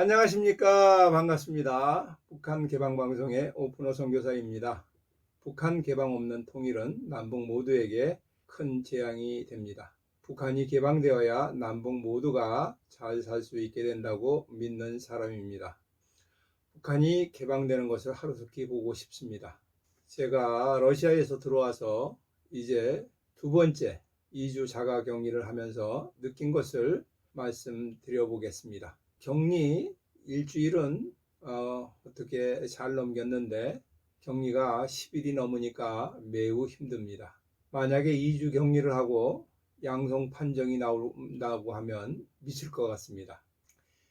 안녕하십니까. 반갑습니다. 북한 개방방송의 오픈호 선교사입니다. 북한 개방 없는 통일은 남북 모두에게 큰 재앙이 됩니다. 북한이 개방되어야 남북 모두가 잘 살 수 있게 된다고 믿는 사람입니다. 북한이 개방되는 것을 하루속히 보고 싶습니다. 제가 러시아에서 들어와서 이제 두 번째 2주 자가 격리를 하면서 느낀 것을 말씀드려 보겠습니다. 격리 일주일은 어떻게 잘 넘겼는데 격리가 10일이 넘으니까 매우 힘듭니다. 만약에 2주 격리를 하고 양성 판정이 나온다고 하면 미칠 것 같습니다.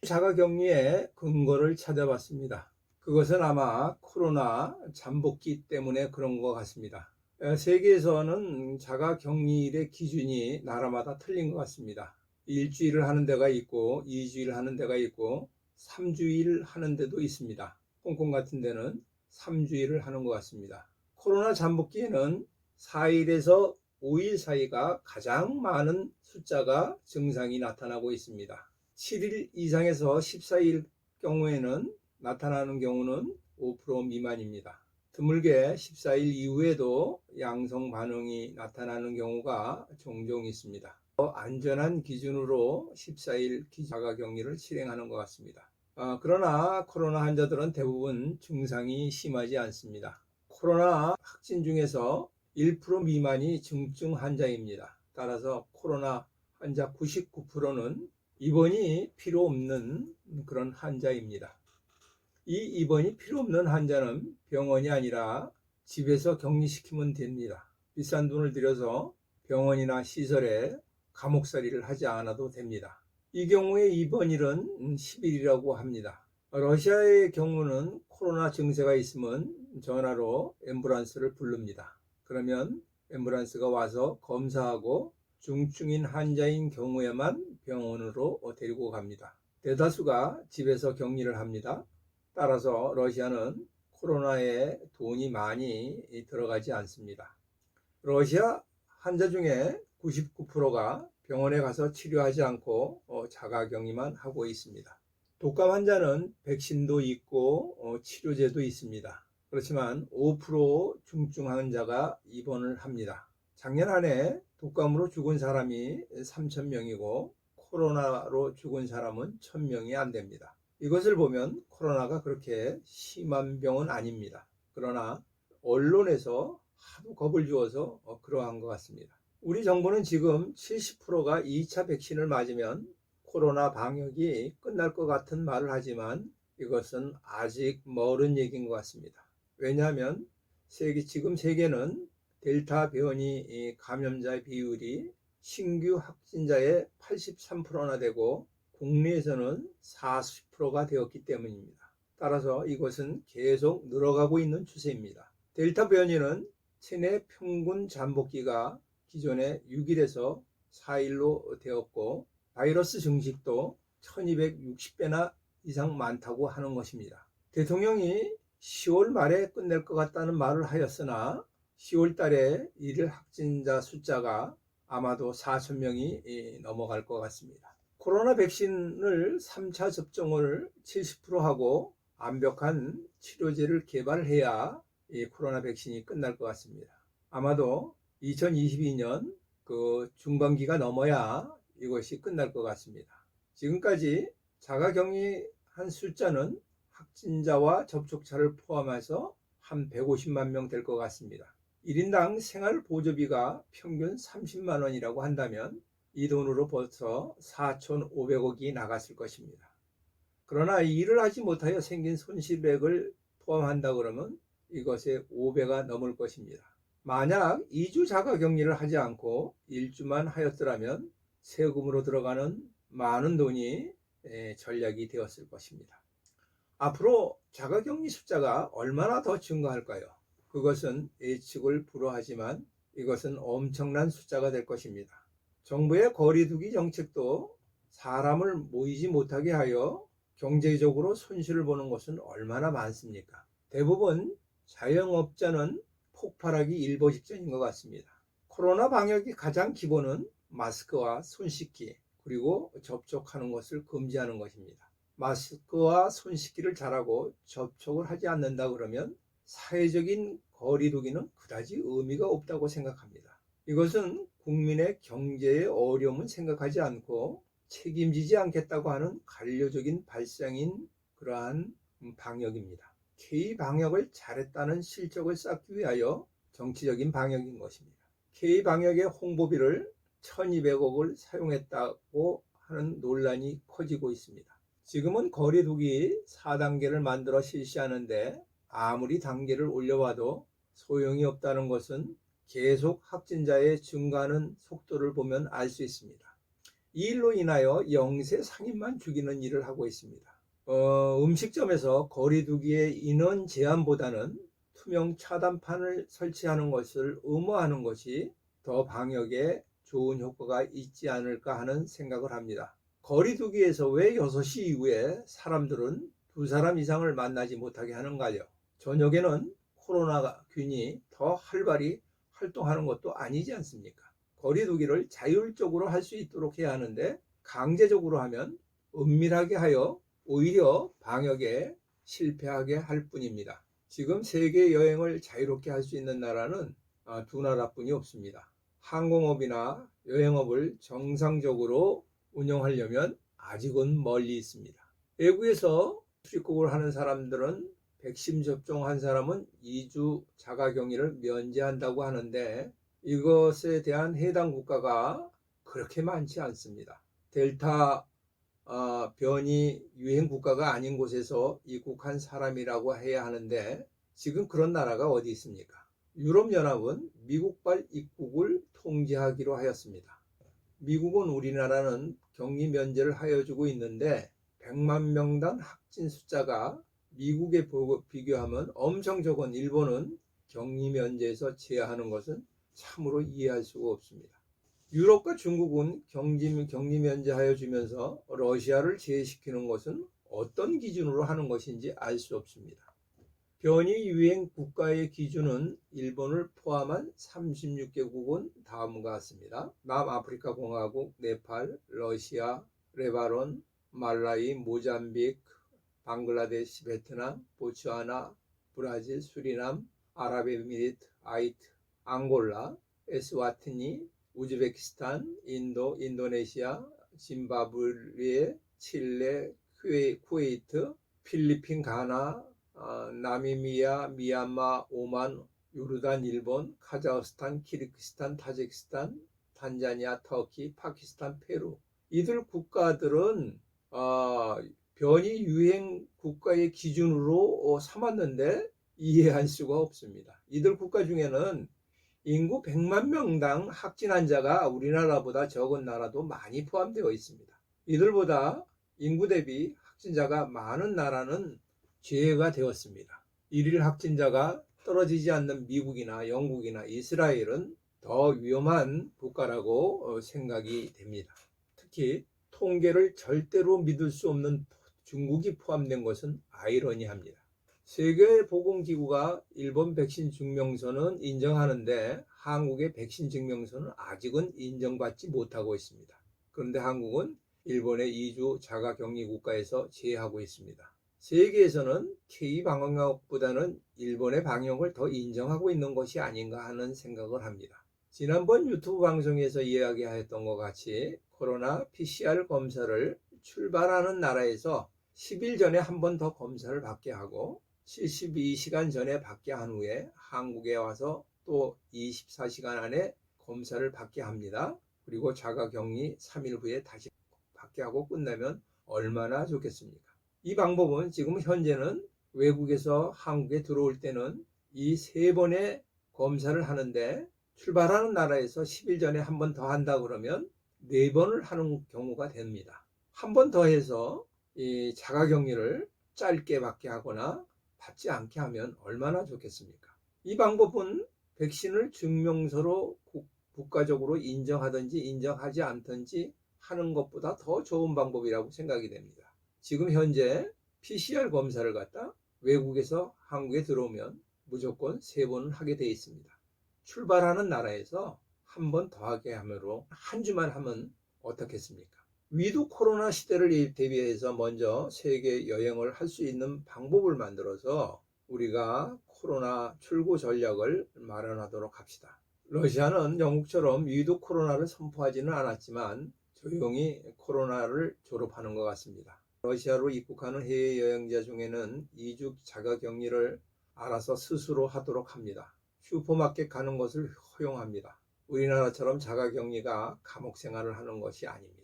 자가격리의 근거를 찾아봤습니다. 그것은 아마 코로나 잠복기 때문에 그런 것 같습니다. 세계에서는 자가격리일의 기준이 나라마다 틀린 것 같습니다. 일주일을 하는 데가 있고 2주일 하는 데가 있고 3주일 하는 데도 있습니다. 홍콩 같은 데는 3주일을 하는 것 같습니다. 코로나 잠복기에는 4일에서 5일 사이가 가장 많은 숫자가 증상이 나타나고 있습니다. 7일 이상에서 14일 경우에는 나타나는 경우는 5% 미만입니다. 드물게 14일 이후에도 양성 반응이 나타나는 경우가 종종 있습니다. 안전한 기준으로 14일 자가격리를 실행하는 것 같습니다. 그러나 코로나 환자들은 대부분 증상이 심하지 않습니다. 코로나 확진 중에서 1% 미만이 중증 환자입니다. 따라서 코로나 환자 99%는 입원이 필요 없는 그런 환자입니다. 이 입원이 필요 없는 환자는 병원이 아니라 집에서 격리시키면 됩니다. 비싼 돈을 들여서 병원이나 시설에 감옥살이를 하지 않아도 됩니다. 이 경우에 입원일은 10일이라고 합니다. 러시아의 경우는 코로나 증세가 있으면 전화로 앰뷸런스를 부릅니다. 그러면 앰뷸런스가 와서 검사하고 중증인 환자인 경우에만 병원으로 데리고 갑니다. 대다수가 집에서 격리를 합니다. 따라서 러시아는 코로나에 돈이 많이 들어가지 않습니다. 러시아 환자 중에 99%가 병원에 가서 치료하지 않고 자가격리만 하고 있습니다. 독감 환자는 백신도 있고 치료제도 있습니다. 그렇지만 5% 중증 환자가 입원을 합니다. 작년 한 해 독감으로 죽은 사람이 3,000명이고 코로나로 죽은 사람은 1,000명이 안 됩니다. 이것을 보면 코로나가 그렇게 심한 병은 아닙니다. 그러나 언론에서 하도 겁을 주어서 그러한 것 같습니다. 우리 정부는 지금 70%가 2차 백신을 맞으면 코로나 방역이 끝날 것 같은 말을 하지만 이것은 아직 멀은 얘기인 것 같습니다. 왜냐하면 지금 세계는 델타 변이 감염자 비율이 신규 확진자의 83%나 되고 국내에서는 40%가 되었기 때문입니다. 따라서 이것은 계속 늘어가고 있는 추세입니다. 델타 변이는 체내 평균 잠복기가 기존에 6일에서 4일로 되었고 바이러스 증식도 1260배나 이상 많다고 하는 것입니다. 대통령이 10월 말에 끝낼 것 같다는 말을 하였으나 10월 달에 일일 확진자 숫자가 아마도 4,000명이 넘어갈 것 같습니다. 코로나 백신을 3차 접종을 70% 하고 완벽한 치료제를 개발해야 이 코로나 백신이 끝날 것 같습니다. 아마도 2022년 그 중반기가 넘어야 이것이 끝날 것 같습니다. 지금까지 자가격리한 숫자는 확진자와 접촉자를 포함해서 한 150만 명 될 것 같습니다. 1인당 생활보조비가 평균 30만 원이라고 한다면 이 돈으로 벌써 4,500억이 나갔을 것입니다. 그러나 일을 하지 못하여 생긴 손실액을 포함한다 그러면 이것의 5배가 넘을 것입니다. 만약 2주 자가격리를 하지 않고 1주만 하였더라면 세금으로 들어가는 많은 돈이 전략이 되었을 것입니다. 앞으로 자가격리 숫자가 얼마나 더 증가할까요? 그것은 예측을 불허하지만 이것은 엄청난 숫자가 될 것입니다. 정부의 거리두기 정책도 사람을 모이지 못하게 하여 경제적으로 손실을 보는 것은 얼마나 많습니까? 대부분 자영업자는 폭발하기 일보 직전인 것 같습니다. 코로나 방역의 가장 기본은 마스크와 손 씻기 그리고 접촉하는 것을 금지하는 것입니다. 마스크와 손 씻기를 잘하고 접촉을 하지 않는다 그러면 사회적인 거리두기는 그다지 의미가 없다고 생각합니다. 이것은 국민의 경제의 어려움은 생각하지 않고 책임지지 않겠다고 하는 관료적인 발상인 그러한 방역입니다. K-방역을 잘했다는 실적을 쌓기 위하여 정치적인 방역인 것입니다. K-방역의 홍보비를 1200억을 사용했다고 하는 논란이 커지고 있습니다. 지금은 거리두기 4단계를 만들어 실시하는데 아무리 단계를 올려봐도 소용이 없다는 것은 계속 확진자의 증가하는 속도를 보면 알 수 있습니다. 이 일로 인하여 영세 상인만 죽이는 일을 하고 있습니다. 음식점에서 거리두기의 인원 제한보다는 투명 차단판을 설치하는 것을 의무화하는 것이 더 방역에 좋은 효과가 있지 않을까 하는 생각을 합니다. 거리두기에서 왜 6시 이후에 사람들은 2사람 이상을 만나지 못하게 하는가요? 저녁에는 코로나균이 더 활발히 활동하는 것도 아니지 않습니까? 거리두기를 자율적으로 할 수 있도록 해야 하는데 강제적으로 하면 은밀하게 하여 오히려 방역에 실패하게 할 뿐입니다. 지금 세계 여행을 자유롭게 할 수 있는 나라는 2나라뿐이 없습니다. 항공업이나 여행업을 정상적으로 운영하려면 아직은 멀리 있습니다. 외국에서 출입국을 하는 사람들은 백신 접종한 사람은 2주 자가격리를 면제한다고 하는데 이것에 대한 해당 국가가 그렇게 많지 않습니다. 델타 변이 유행 국가가 아닌 곳에서 입국한 사람이라고 해야 하는데 지금 그런 나라가 어디 있습니까? 유럽연합은 미국발 입국을 통제하기로 하였습니다. 미국은 우리나라는 격리 면제를 하여주고 있는데 100만 명당 확진 숫자가 미국에 비교하면 엄청 적은 일본은 격리 면제에서 제한하는 것은 참으로 이해할 수가 없습니다. 유럽과 중국은 격리 면제하여 주면서 러시아를 제외시키는 것은 어떤 기준으로 하는 것인지 알 수 없습니다. 변이 유행 국가의 기준은 일본을 포함한 36개국은 다음과 같습니다. 남아프리카 공화국, 네팔, 러시아, 레바논, 말라위, 모잠비크, 방글라데시, 베트남, 보츠와나, 브라질, 수리남, 아랍에미리트, 하이티, 앙골라, 에스와티니, 우즈베키스탄, 인도, 인도네시아, 짐바브웨, 칠레, 쿠웨이트, 필리핀, 가나, 나미비아, 미얀마, 오만, 요르단, 일본, 카자흐스탄, 키르기스탄, 타지키스탄, 탄자니아, 터키, 파키스탄, 페루. 이들 국가들은 변이 유행 국가의 기준으로 삼았는데 이해할 수가 없습니다. 이들 국가 중에는 인구 100만 명당 확진 환자가 우리나라보다 적은 나라도 많이 포함되어 있습니다. 이들보다 인구 대비 확진자가 많은 나라는 제외가 되었습니다. 일일 확진자가 떨어지지 않는 미국이나 영국이나 이스라엘은 더 위험한 국가라고 생각이 됩니다. 특히 통계를 절대로 믿을 수 없는 중국이 포함된 것은 아이러니합니다. 세계보건기구가 일본 백신 증명서는 인정하는데 한국의 백신 증명서는 아직은 인정받지 못하고 있습니다. 그런데 한국은 일본의 2주 자가격리 국가에서 제외하고 있습니다. 세계에서는 K-방역보다는 일본의 방역을 더 인정하고 있는 것이 아닌가 하는 생각을 합니다. 지난번 유튜브 방송에서 이야기하였던 것 같이 코로나 PCR 검사를 출발하는 나라에서 10일 전에 한 번 더 검사를 받게 하고 72시간 전에 받게 한 후에 한국에 와서 또 24시간 안에 검사를 받게 합니다. 그리고 자가격리 3일 후에 다시 받게 하고 끝나면 얼마나 좋겠습니까? 이 방법은 지금 현재는 외국에서 한국에 들어올 때는 이 3번의 검사를 하는데 출발하는 나라에서 10일 전에 한 번 더 한다 그러면 4번을 하는 경우가 됩니다. 한 번 더 해서 이 자가격리를 짧게 받게 하거나 받지 않게 하면 얼마나 좋겠습니까? 이 방법은 백신을 증명서로 국가적으로 인정하든지 인정하지 않든지 하는 것보다 더 좋은 방법이라고 생각이 됩니다. 지금 현재 PCR 검사를 갖다 외국에서 한국에 들어오면 무조건 3번은 하게 되어 있습니다. 출발하는 나라에서 한 번 더 하게 하므로 한 주만 하면 어떻겠습니까? 위드 코로나 시대를 대비해서 먼저 세계 여행을 할 수 있는 방법을 만들어서 우리가 코로나 출구 전략을 마련하도록 합시다. 러시아는 영국처럼 위드 코로나를 선포하지는 않았지만 조용히 코로나를 졸업하는 것 같습니다. 러시아로 입국하는 해외 여행자 중에는 2주 자가격리를 알아서 스스로 하도록 합니다. 슈퍼마켓 가는 것을 허용합니다. 우리나라처럼 자가격리가 감옥 생활을 하는 것이 아닙니다.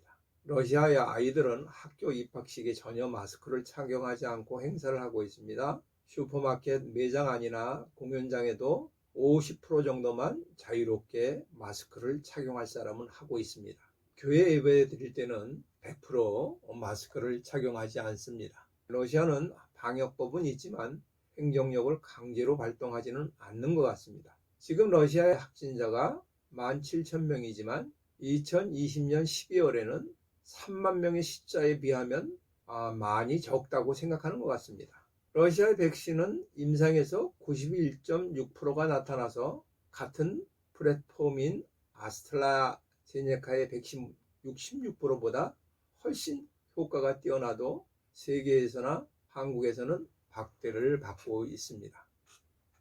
러시아의 아이들은 학교 입학식에 전혀 마스크를 착용하지 않고 행사를 하고 있습니다. 슈퍼마켓 매장 안이나 공연장에도 50% 정도만 자유롭게 마스크를 착용할 사람은 하고 있습니다. 교회 예배 드릴 때는 100% 마스크를 착용하지 않습니다. 러시아는 방역법은 있지만 행정력을 강제로 발동하지는 않는 것 같습니다. 지금 러시아의 확진자가 17,000명이지만 2020년 12월에는 3만 명의 숫자에 비하면 많이 적다고 생각하는 것 같습니다. 러시아의 백신은 임상에서 91.6%가 나타나서 같은 플랫폼인 아스트라제네카의 백신 66%보다 훨씬 효과가 뛰어나도 세계에서나 한국에서는 박대를 받고 있습니다.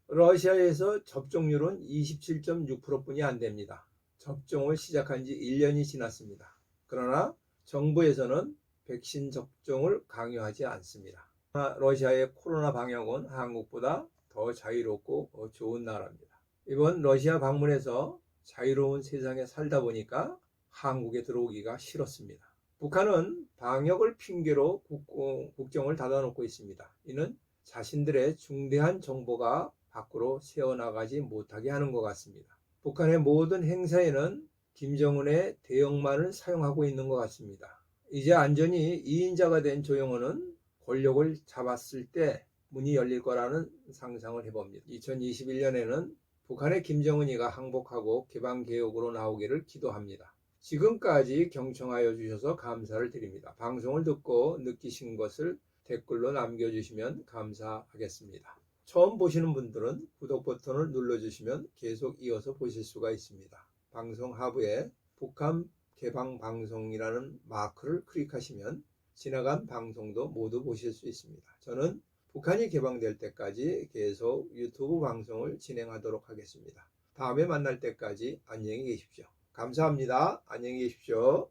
러시아에서 접종률은 27.6%뿐이 안 됩니다. 접종을 시작한 지 1년이 지났습니다. 그러나 정부에서는 백신 접종을 강요하지 않습니다. 러시아의 코로나 방역은 한국보다 더 자유롭고 좋은 나라입니다. 이번 러시아 방문에서 자유로운 세상에 살다 보니까 한국에 들어오기가 싫었습니다. 북한은 방역을 핑계로 국경을 닫아놓고 있습니다. 이는 자신들의 중대한 정보가 밖으로 새어나가지 못하게 하는 것 같습니다. 북한의 모든 행사에는 김정은의 대형만을 사용하고 있는 것 같습니다. 이제 안전히 2인자가 된 조영호는 권력을 잡았을 때 문이 열릴 거라는 상상을 해봅니다. 2021년에는 북한의 김정은이가 항복하고 개방개혁으로 나오기를 기도합니다. 지금까지 경청하여 주셔서 감사를 드립니다. 방송을 듣고 느끼신 것을 댓글로 남겨주시면 감사하겠습니다. 처음 보시는 분들은 구독 버튼을 눌러주시면 계속 이어서 보실 수가 있습니다. 방송 하부에 북한 개방 방송이라는 마크를 클릭하시면 지나간 방송도 모두 보실 수 있습니다. 저는 북한이 개방될 때까지 계속 유튜브 방송을 진행하도록 하겠습니다. 다음에 만날 때까지 안녕히 계십시오. 감사합니다. 안녕히 계십시오.